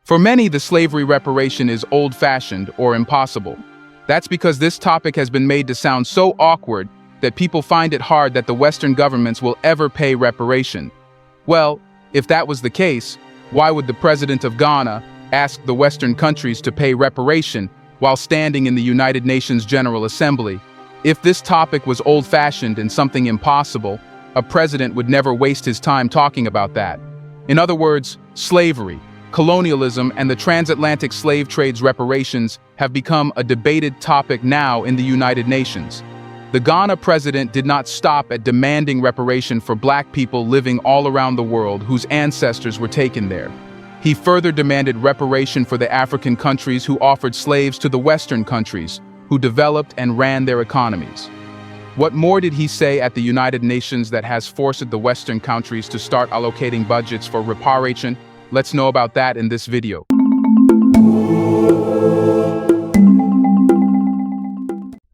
For many, the slavery reparation is old-fashioned or impossible. That's because this topic has been made to sound so awkward that people find it hard that the Western governments will ever pay reparation. Well, if that was the case, why would the president of Ghana ask the Western countries to pay reparation while standing in the United Nations General Assembly? If this topic was old-fashioned and something impossible, a president would never waste his time talking about that. In other words, slavery, colonialism, and the transatlantic slave trade's reparations have become a debated topic now in the United Nations. The Ghana president did not stop at demanding reparation for black people living all around the world whose ancestors were taken there. He further demanded reparation for the African countries who offered slaves to the Western countries, who developed and ran their economies. What more did he say at the United Nations that has forced the Western countries to start allocating budgets for reparation? Let's know about that in this video.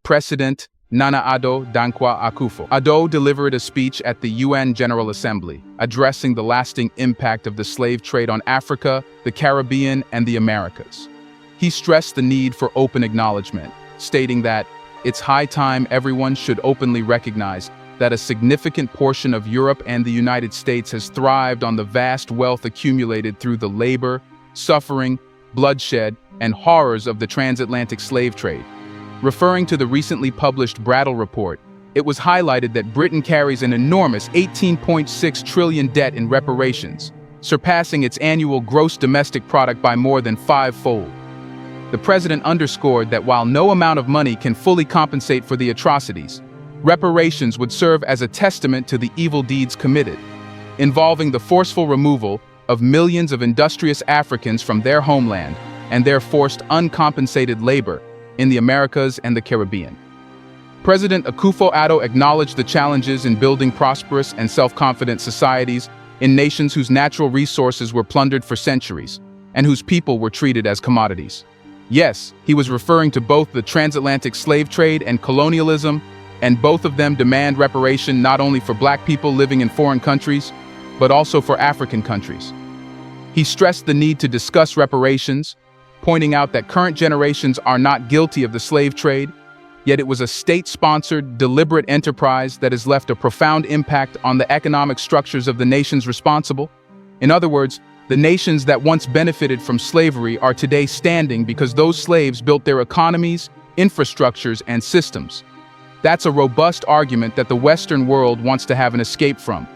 President Nana Addo Dankwa Akufo. Addo delivered a speech at the UN General Assembly, addressing the lasting impact of the slave trade on Africa, the Caribbean, and the Americas. He stressed the need for open acknowledgement, stating that it's high time everyone should openly recognize that a significant portion of Europe and the United States has thrived on the vast wealth accumulated through the labor, suffering, bloodshed, and horrors of the transatlantic slave trade. Referring to the recently published Brattle Report, it was highlighted that Britain carries an enormous $18.6 trillion debt in reparations, surpassing its annual gross domestic product by more than five-fold. The president underscored that while no amount of money can fully compensate for the atrocities, reparations would serve as a testament to the evil deeds committed, involving the forceful removal of millions of industrious Africans from their homeland and their forced uncompensated labor in the Americas and the Caribbean. President Akufo-Addo acknowledged the challenges in building prosperous and self-confident societies in nations whose natural resources were plundered for centuries and whose people were treated as commodities. Yes, he was referring to both the transatlantic slave trade and colonialism, and both of them demand reparation not only for black people living in foreign countries, but also for African countries. He stressed the need to discuss reparations, pointing out that current generations are not guilty of the slave trade, yet it was a state-sponsored, deliberate enterprise that has left a profound impact on the economic structures of the nations responsible. In other words, the nations that once benefited from slavery are today standing because those slaves built their economies, infrastructures, and systems. That's a robust argument that the Western world wants to have an escape from.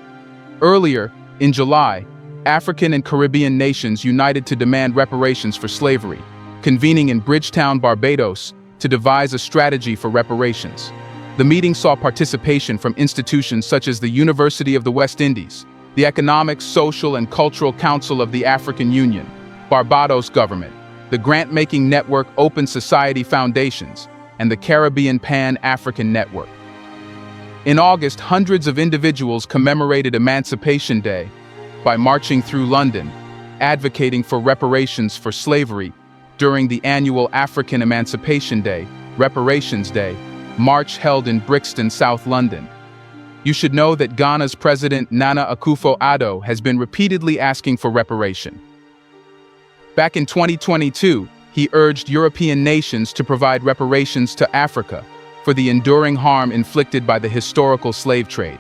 Earlier, in July, African and Caribbean nations united to demand reparations for slavery, convening in Bridgetown, Barbados, to devise a strategy for reparations. The meeting saw participation from institutions such as the University of the West Indies, the Economic, Social, and Cultural Council of the African Union, Barbados government, the grant-making network Open Society Foundations, and the Caribbean Pan-African Network. In August, hundreds of individuals commemorated Emancipation Day by marching through London, advocating for reparations for slavery during the annual African Emancipation Day, Reparations Day, march held in Brixton, South London. You should know that Ghana's President Nana Akufo-Addo has been repeatedly asking for reparation. Back in 2022, he urged European nations to provide reparations to Africa for the enduring harm inflicted by the historical slave trade.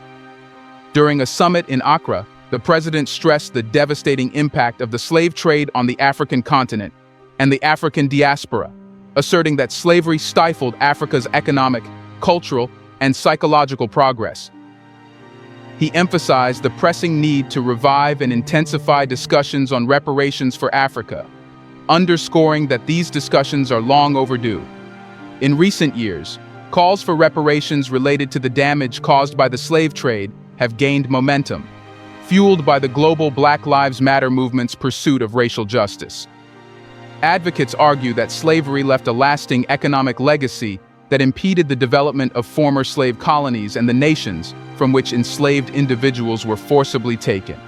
During a summit in Accra, the president stressed the devastating impact of the slave trade on the African continent and the African diaspora, asserting that slavery stifled Africa's economic, cultural, and psychological progress. He emphasized the pressing need to revive and intensify discussions on reparations for Africa, underscoring that these discussions are long overdue. In recent years, calls for reparations related to the damage caused by the slave trade have gained momentum, fueled by the global Black Lives Matter movement's pursuit of racial justice. Advocates argue that slavery left a lasting economic legacy that impeded the development of former slave colonies and the nations from which enslaved individuals were forcibly taken.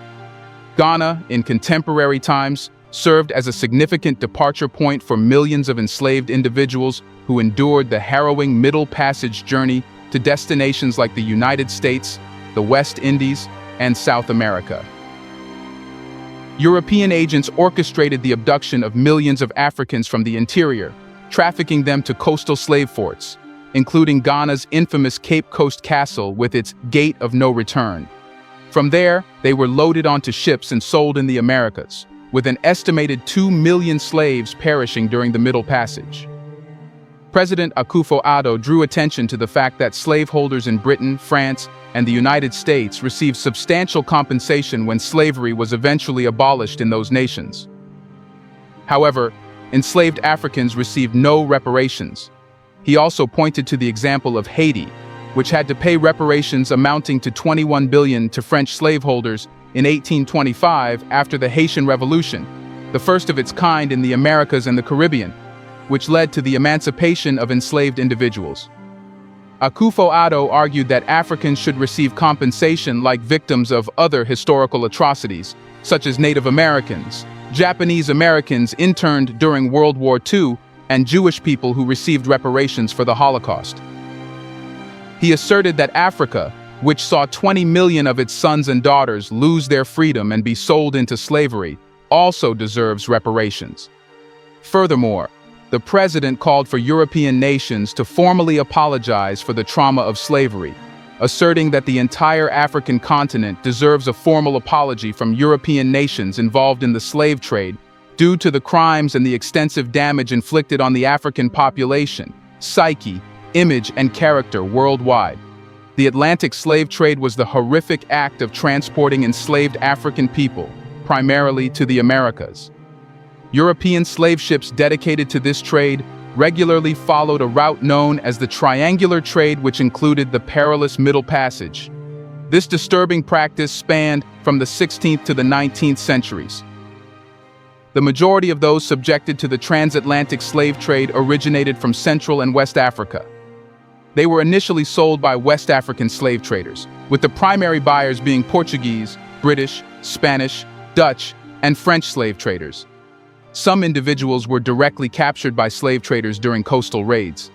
Ghana, in contemporary times, served as a significant departure point for millions of enslaved individuals who endured the harrowing Middle Passage journey to destinations like the United States, the West Indies, and South America. European agents orchestrated the abduction of millions of Africans from the interior, trafficking them to coastal slave forts, including Ghana's infamous Cape Coast Castle with its Gate of No Return. From there, they were loaded onto ships and sold in the Americas, with an estimated 2 million slaves perishing during the Middle Passage. President Akufo-Addo drew attention to the fact that slaveholders in Britain, France, and the United States received substantial compensation when slavery was eventually abolished in those nations. However, enslaved Africans received no reparations. He also pointed to the example of Haiti, which had to pay reparations amounting to 21 billion to French slaveholders in 1825 after the Haitian Revolution, the first of its kind in the Americas and the Caribbean, which led to the emancipation of enslaved individuals. Akufo-Addo argued that Africans should receive compensation like victims of other historical atrocities, such as Native Americans, Japanese Americans interned during World War II, and Jewish people who received reparations for the Holocaust. He asserted that Africa, which saw 20 million of its sons and daughters lose their freedom and be sold into slavery, also deserves reparations. Furthermore, the president called for European nations to formally apologize for the trauma of slavery, asserting that the entire African continent deserves a formal apology from European nations involved in the slave trade due to the crimes and the extensive damage inflicted on the African population, psyche, image, and character worldwide. The Atlantic slave trade was the horrific act of transporting enslaved African people, primarily to the Americas. European slave ships dedicated to this trade regularly followed a route known as the triangular trade, which included the perilous Middle Passage. This disturbing practice spanned from the 16th to the 19th centuries. The majority of those subjected to the transatlantic slave trade originated from Central and West Africa. They were initially sold by West African slave traders, with the primary buyers being Portuguese, British, Spanish, Dutch, and French slave traders. Some individuals were directly captured by slave traders during coastal raids.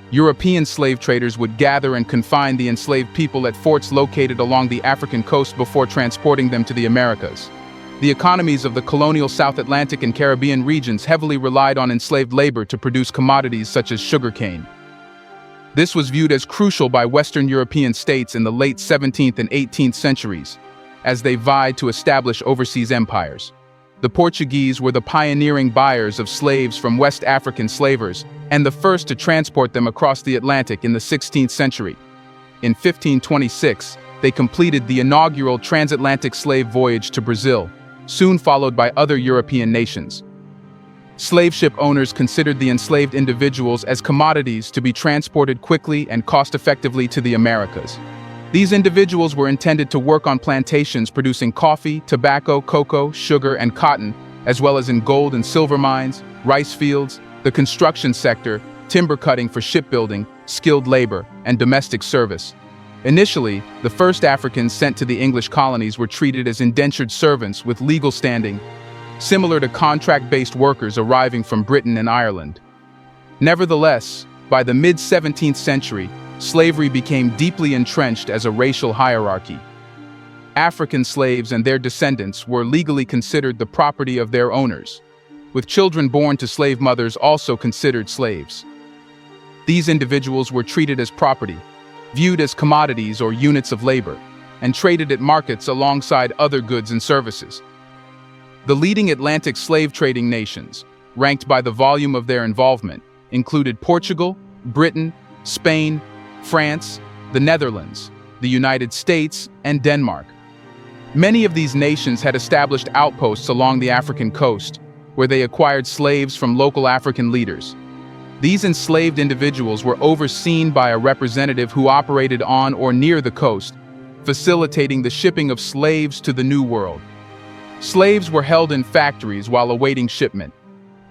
European slave traders would gather and confine the enslaved people at forts located along the African coast before transporting them to the Americas. The economies of the colonial South Atlantic and Caribbean regions heavily relied on enslaved labor to produce commodities such as sugarcane. This was viewed as crucial by Western European states in the late 17th and 18th centuries, as they vied to establish overseas empires. The Portuguese were the pioneering buyers of slaves from West African slavers and the first to transport them across the Atlantic in the 16th century. In 1526, they completed the inaugural transatlantic slave voyage to Brazil, soon followed by other European nations. Slave ship owners considered the enslaved individuals as commodities to be transported quickly and cost-effectively to the Americas. These individuals were intended to work on plantations producing coffee, tobacco, cocoa, sugar, and cotton, as well as in gold and silver mines, rice fields, the construction sector, timber cutting for shipbuilding, skilled labor, and domestic service. Initially, the first Africans sent to the English colonies were treated as indentured servants with legal standing, similar to contract-based workers arriving from Britain and Ireland. Nevertheless, by the mid-17th century, slavery became deeply entrenched as a racial hierarchy. African slaves and their descendants were legally considered the property of their owners, with children born to slave mothers also considered slaves. These individuals were treated as property, viewed as commodities or units of labor, and traded at markets alongside other goods and services. The leading Atlantic slave trading nations, ranked by the volume of their involvement, included Portugal, Britain, Spain, France, the Netherlands, the United States, and Denmark. Many of these nations had established outposts along the African coast, where they acquired slaves from local African leaders. These enslaved individuals were overseen by a representative who operated on or near the coast, facilitating the shipping of slaves to the New World. Slaves were held in factories while awaiting shipment.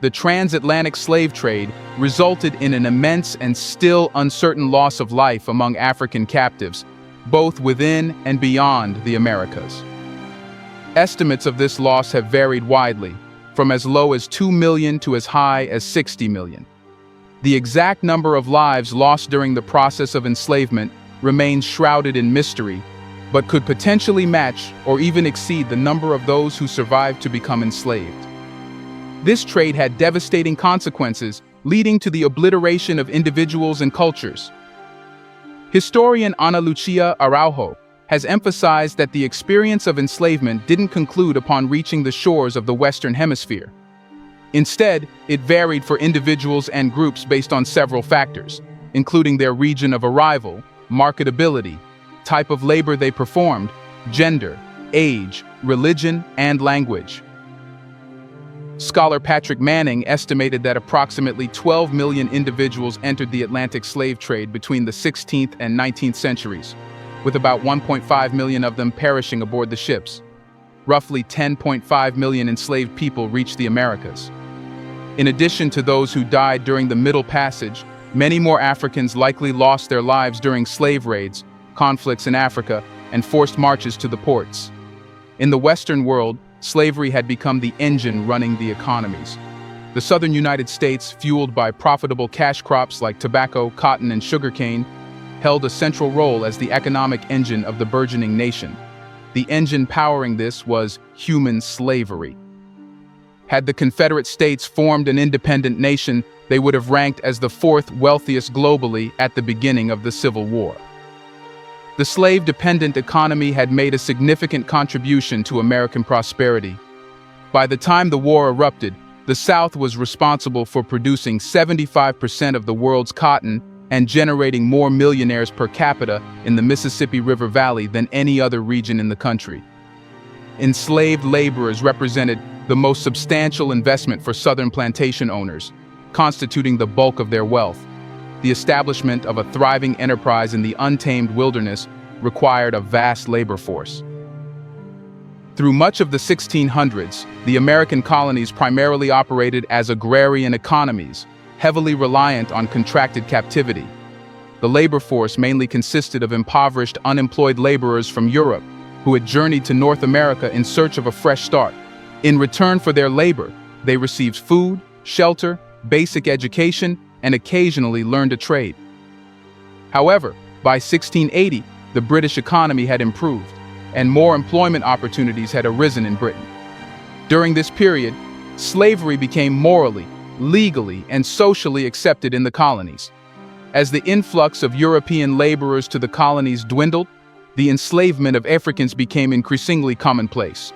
The transatlantic slave trade resulted in an immense and still uncertain loss of life among African captives, both within and beyond the Americas. Estimates of this loss have varied widely, from as low as 2 million to as high as 60 million. The exact number of lives lost during the process of enslavement remains shrouded in mystery, but could potentially match or even exceed the number of those who survived to become enslaved. This trade had devastating consequences, leading to the obliteration of individuals and cultures. Historian Ana Lucia Araujo has emphasized that the experience of enslavement didn't conclude upon reaching the shores of the Western Hemisphere. Instead, it varied for individuals and groups based on several factors, including their region of arrival, marketability, type of labor they performed, gender, age, religion, and language. Scholar Patrick Manning estimated that approximately 12 million individuals entered the Atlantic slave trade between the 16th and 19th centuries, with about 1.5 million of them perishing aboard the ships. Roughly 10.5 million enslaved people reached the Americas. In addition to those who died during the Middle Passage, many more Africans likely lost their lives during slave raids, conflicts in Africa, and forced marches to the ports. In the Western world, slavery had become the engine running the economies. The southern United States, fueled by profitable cash crops like tobacco, cotton, and sugarcane, held a central role as the economic engine of the burgeoning nation. The engine powering this was human slavery. Had the Confederate States formed an independent nation, they would have ranked as the fourth wealthiest globally at the beginning of the Civil War. The slave-dependent economy had made a significant contribution to American prosperity. By the time the war erupted, the South was responsible for producing 75% of the world's cotton and generating more millionaires per capita in the Mississippi River Valley than any other region in the country. Enslaved laborers represented the most substantial investment for Southern plantation owners, constituting the bulk of their wealth. The establishment of a thriving enterprise in the untamed wilderness required a vast labor force. Through much of the 1600s, the American colonies primarily operated as agrarian economies, heavily reliant on contracted captivity. The labor force mainly consisted of impoverished, unemployed laborers from Europe who had journeyed to North America in search of a fresh start. In return for their labor, they received food, shelter, basic education, and occasionally learned a trade. However, by 1680, the British economy had improved, and more employment opportunities had arisen in Britain. During this period, slavery became morally, legally, and socially accepted in the colonies. As the influx of European laborers to the colonies dwindled, the enslavement of Africans became increasingly commonplace.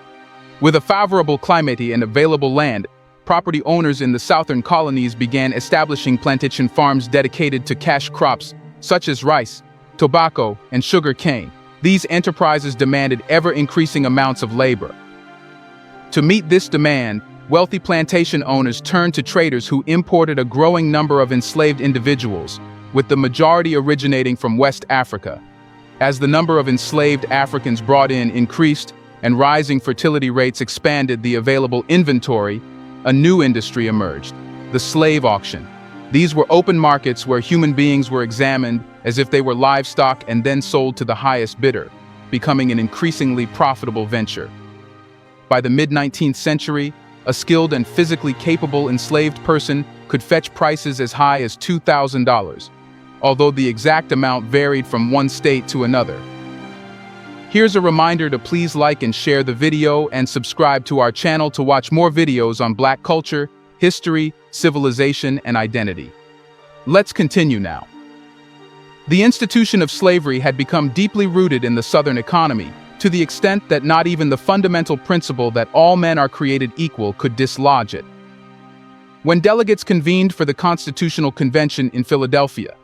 With a favorable climate and available land, property owners in the southern colonies began establishing plantation farms dedicated to cash crops such as rice, tobacco, and sugar cane. These enterprises demanded ever-increasing amounts of labor. To meet this demand, wealthy plantation owners turned to traders who imported a growing number of enslaved individuals, with the majority originating from West Africa. As the number of enslaved Africans brought in increased and rising fertility rates expanded the available inventory, a new industry emerged, the slave auction. These were open markets where human beings were examined as if they were livestock and then sold to the highest bidder, becoming an increasingly profitable venture. By the mid-19th century, a skilled and physically capable enslaved person could fetch prices as high as $2,000, although the exact amount varied from one state to another. Here's a reminder to please like and share the video and subscribe to our channel to watch more videos on Black culture, history, civilization, and identity. Let's continue now. The institution of slavery had become deeply rooted in the Southern economy, to the extent that not even the fundamental principle that all men are created equal could dislodge it. When delegates convened for the Constitutional Convention in Philadelphia,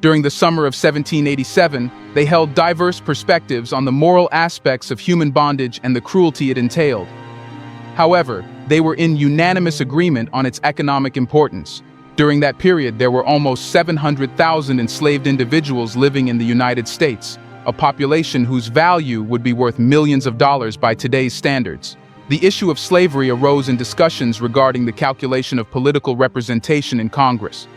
during the summer of 1787, they held diverse perspectives on the moral aspects of human bondage and the cruelty it entailed. However, they were in unanimous agreement on its economic importance. During that period, there were almost 700,000 enslaved individuals living in the United States, a population whose value would be worth millions of dollars by today's standards. The issue of slavery arose in discussions regarding the calculation of political representation in Congress.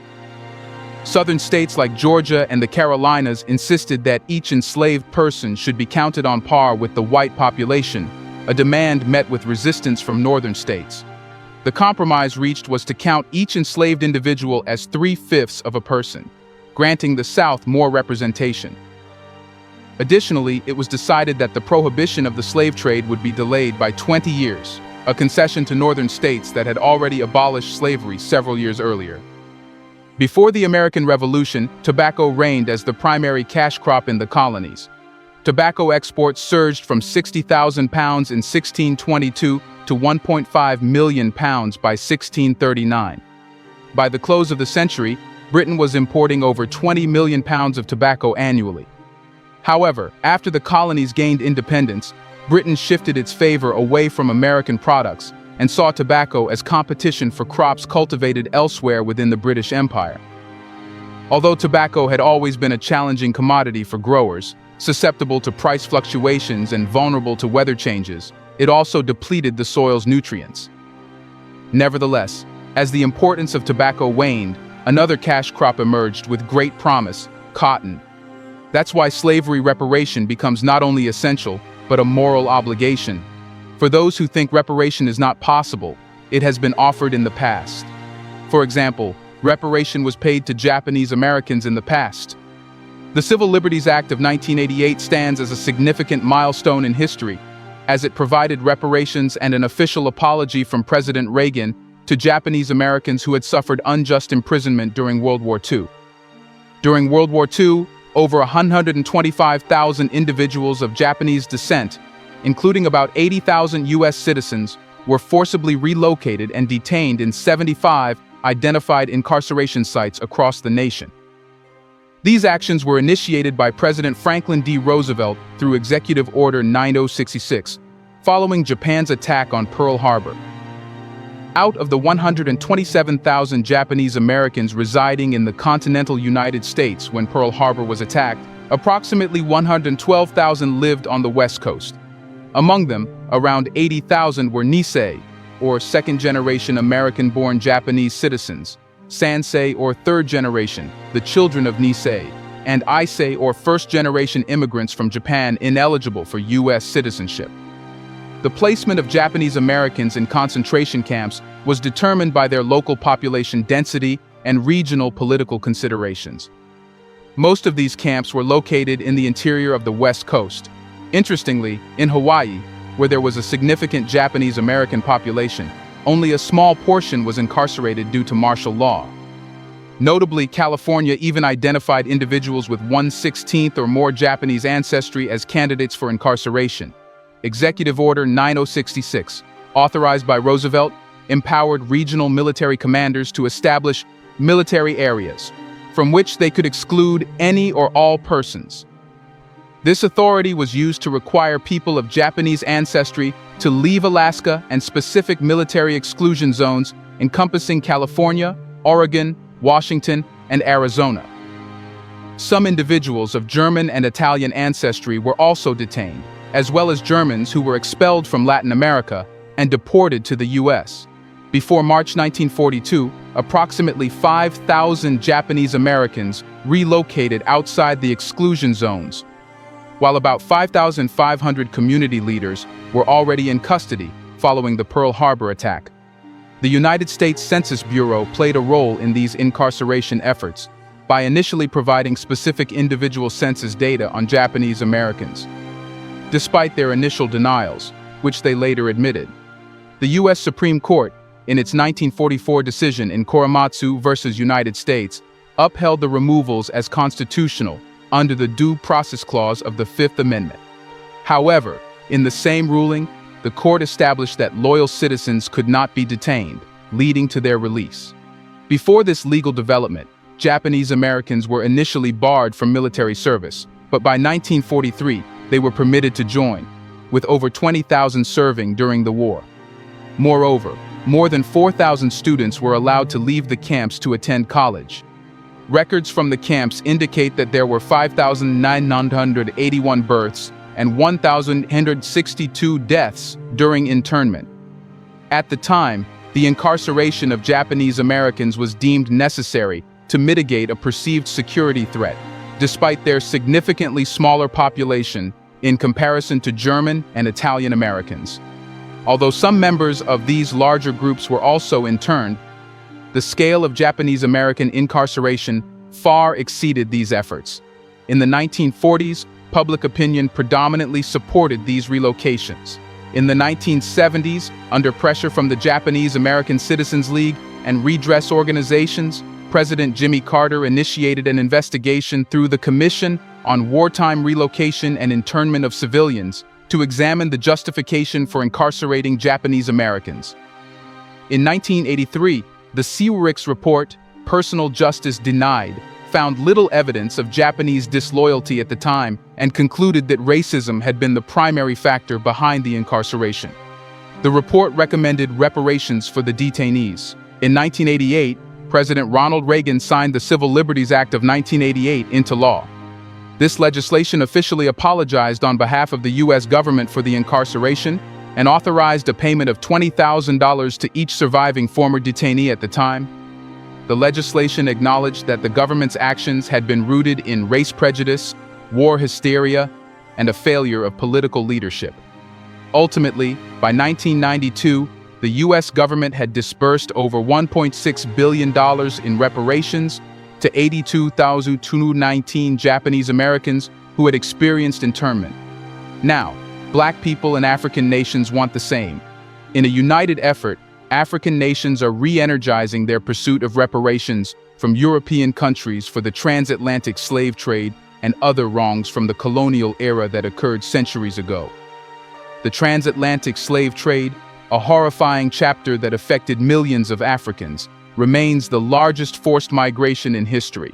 Southern states like Georgia and the Carolinas insisted that each enslaved person should be counted on par with the white population, a demand met with resistance from northern states. The compromise reached was to count each enslaved individual as 3/5 of a person, granting the South more representation. Additionally, it was decided that the prohibition of the slave trade would be delayed by 20 years, a concession to northern states that had already abolished slavery several years earlier. Before the American Revolution, tobacco reigned as the primary cash crop in the colonies. Tobacco exports surged from 60,000 pounds in 1622 to 1.5 million pounds by 1639. By the close of the century, Britain was importing over 20 million pounds of tobacco annually. However, after the colonies gained independence, Britain shifted its favor away from American products and saw tobacco as competition for crops cultivated elsewhere within the British Empire. Although tobacco had always been a challenging commodity for growers, susceptible to price fluctuations and vulnerable to weather changes, it also depleted the soil's nutrients. Nevertheless, as the importance of tobacco waned, another cash crop emerged with great promise: cotton. That's why slavery reparation becomes not only essential, but a moral obligation. For those who think reparation is not possible, it has been offered in the past. For example, reparation was paid to Japanese Americans in the past. The Civil Liberties Act of 1988 stands as a significant milestone in history, as it provided reparations and an official apology from President Reagan to Japanese Americans who had suffered unjust imprisonment during World War II. During World War II, over 125,000 individuals of Japanese descent, including about 80,000 U.S. citizens, were forcibly relocated and detained in 75 identified incarceration sites across the nation. These actions were initiated by President Franklin D. Roosevelt through Executive Order 9066, following Japan's attack on Pearl Harbor. Out of the 127,000 Japanese Americans residing in the continental United States when Pearl Harbor was attacked, approximately 112,000 lived on the West Coast. Among them, around 80,000 were Nisei, or second-generation American-born Japanese citizens, Sansei, or third generation, the children of Nisei, and Issei, or first-generation immigrants from Japan ineligible for U.S. citizenship. The placement of Japanese Americans in concentration camps was determined by their local population density and regional political considerations. Most of these camps were located in the interior of the West Coast. Interestingly, in Hawaii, where there was a significant Japanese American population, only a small portion was incarcerated due to martial law. Notably, California even identified individuals with 1/16 or more Japanese ancestry as candidates for incarceration. Executive Order 9066, authorized by Roosevelt, empowered regional military commanders to establish military areas, from which they could exclude any or all persons. This authority was used to require people of Japanese ancestry to leave Alaska and specific military exclusion zones encompassing California, Oregon, Washington, and Arizona. Some individuals of German and Italian ancestry were also detained, as well as Germans who were expelled from Latin America and deported to the U.S. Before March 1942, approximately 5,000 Japanese Americans relocated outside the exclusion zones, while about 5,500 community leaders were already in custody following the Pearl Harbor attack. The United States Census Bureau played a role in these incarceration efforts by initially providing specific individual census data on Japanese Americans. Despite their initial denials, which they later admitted, the U.S. Supreme Court, in its 1944 decision in Korematsu versus United States, upheld the removals as constitutional under the Due Process Clause of the Fifth Amendment. However, in the same ruling, the court established that loyal citizens could not be detained, leading to their release. Before this legal development, Japanese Americans were initially barred from military service, but by 1943, they were permitted to join, with over 20,000 serving during the war. Moreover, more than 4,000 students were allowed to leave the camps to attend college. Records from the camps indicate that there were 5,981 births and 1,162 deaths during internment. At the time, the incarceration of Japanese Americans was deemed necessary to mitigate a perceived security threat, despite their significantly smaller population in comparison to German and Italian Americans. Although some members of these larger groups were also interned, the scale of Japanese American incarceration far exceeded these efforts. In the 1940s, public opinion predominantly supported these relocations. In the 1970s, under pressure from the Japanese American Citizens League and redress organizations, President Jimmy Carter initiated an investigation through the Commission on Wartime Relocation and Internment of Civilians to examine the justification for incarcerating Japanese Americans. In 1983, the Sewerix report, Personal Justice Denied, found little evidence of Japanese disloyalty at the time and concluded that racism had been the primary factor behind the incarceration. The report recommended reparations for the detainees. In 1988, President Ronald Reagan signed the Civil Liberties Act of 1988 into law. This legislation officially apologized on behalf of the U.S. government for the incarceration and authorized a payment of $20,000 to each surviving former detainee at the time. The legislation acknowledged that the government's actions had been rooted in race prejudice, war hysteria, and a failure of political leadership. Ultimately, by 1992, the U.S. government had disbursed over $1.6 billion in reparations to 82,219 Japanese Americans who had experienced internment. Now, Black people and African nations want the same. In a united effort, African nations are re-energizing their pursuit of reparations from European countries for the transatlantic slave trade and other wrongs from the colonial era that occurred centuries ago. The transatlantic slave trade, a horrifying chapter that affected millions of Africans, remains the largest forced migration in history.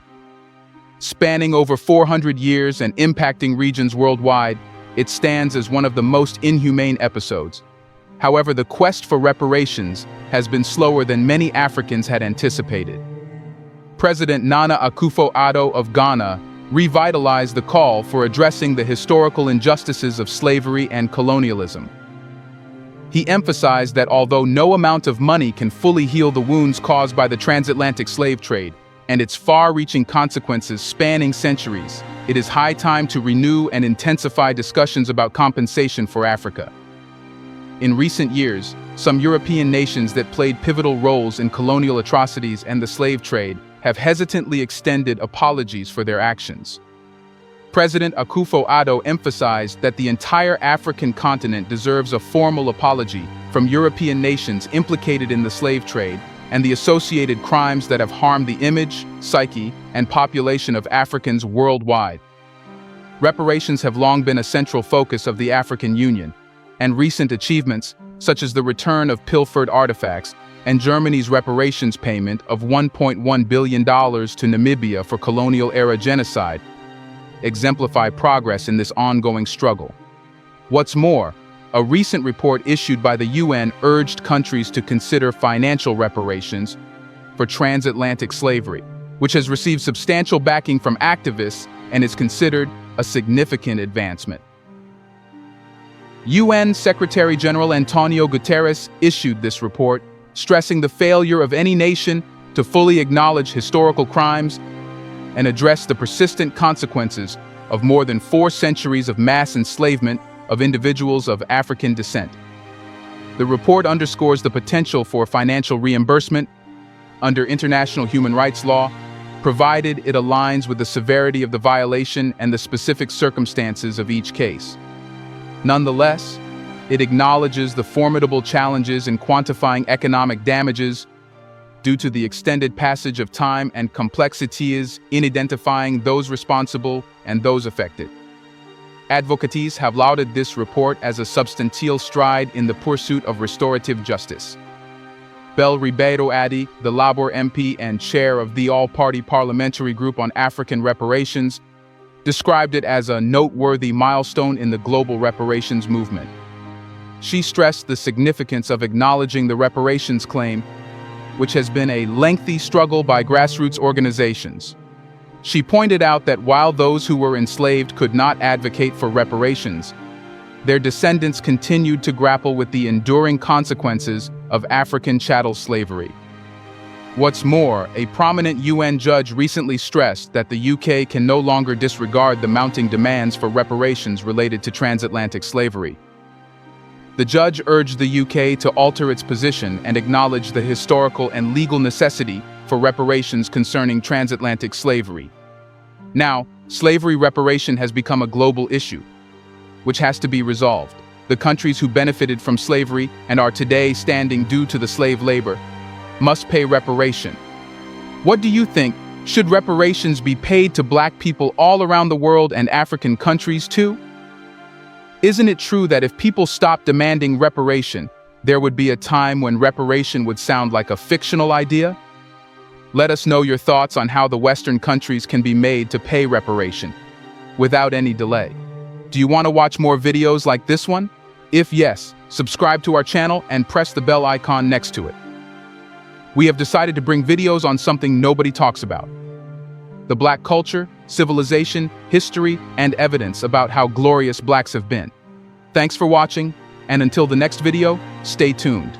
Spanning over 400 years and impacting regions worldwide, it stands as one of the most inhumane episodes. However, the quest for reparations has been slower than many Africans had anticipated. President Nana Akufo-Addo of Ghana revitalized the call for addressing the historical injustices of slavery and colonialism. He emphasized that although no amount of money can fully heal the wounds caused by the transatlantic slave trade and its far-reaching consequences spanning centuries, it is high time to renew and intensify discussions about compensation for Africa. In recent years, some European nations that played pivotal roles in colonial atrocities and the slave trade have hesitantly extended apologies for their actions. President Akufo-Addo emphasized that the entire African continent deserves a formal apology from European nations implicated in the slave trade and the associated crimes that have harmed the image, psyche, and population of Africans worldwide. Reparations have long been a central focus of the African Union, and recent achievements, such as the return of pilfered artifacts and Germany's reparations payment of $1.1 billion to Namibia for colonial-era genocide, exemplify progress in this ongoing struggle. What's more, a recent report issued by the UN urged countries to consider financial reparations for transatlantic slavery, which has received substantial backing from activists and is considered a significant advancement. UN Secretary-General Antonio Guterres issued this report, stressing the failure of any nation to fully acknowledge historical crimes and address the persistent consequences of more than 4 centuries of mass enslavement of individuals of African descent. The report underscores the potential for financial reimbursement under international human rights law, provided it aligns with the severity of the violation and the specific circumstances of each case. Nonetheless, it acknowledges the formidable challenges in quantifying economic damages due to the extended passage of time and complexities in identifying those responsible and those affected. Advocates have lauded this report as a substantial stride in the pursuit of restorative justice. Bel Ribeiro Addy, the Labour MP and chair of the All-Party Parliamentary Group on African Reparations, described it as a noteworthy milestone in the global reparations movement. She stressed the significance of acknowledging the reparations claim, which has been a lengthy struggle by grassroots organizations. She pointed out that while those who were enslaved could not advocate for reparations, their descendants continued to grapple with the enduring consequences of African chattel slavery. What's more, a prominent UN judge recently stressed that the UK can no longer disregard the mounting demands for reparations related to transatlantic slavery. The judge urged the UK to alter its position and acknowledge the historical and legal necessity for reparations concerning transatlantic slavery. Now, Slavery reparation has become a global issue, which has to be resolved. The countries who benefited from slavery and are today standing due to the slave labor must pay reparation. What do you think? Should reparations be paid to Black people all around the world and African countries too? Isn't it true that if people stopped demanding reparation, there would be a time when reparation would sound like a fictional idea? Let us know your thoughts on how the Western countries can be made to pay reparation without any delay. Do you want to watch more videos like this one? If yes, subscribe to our channel and press the bell icon next to it. We have decided to bring videos on something nobody talks about: the Black culture, civilization, history, and evidence about how glorious Blacks have been. Thanks for watching, and until the next video, stay tuned.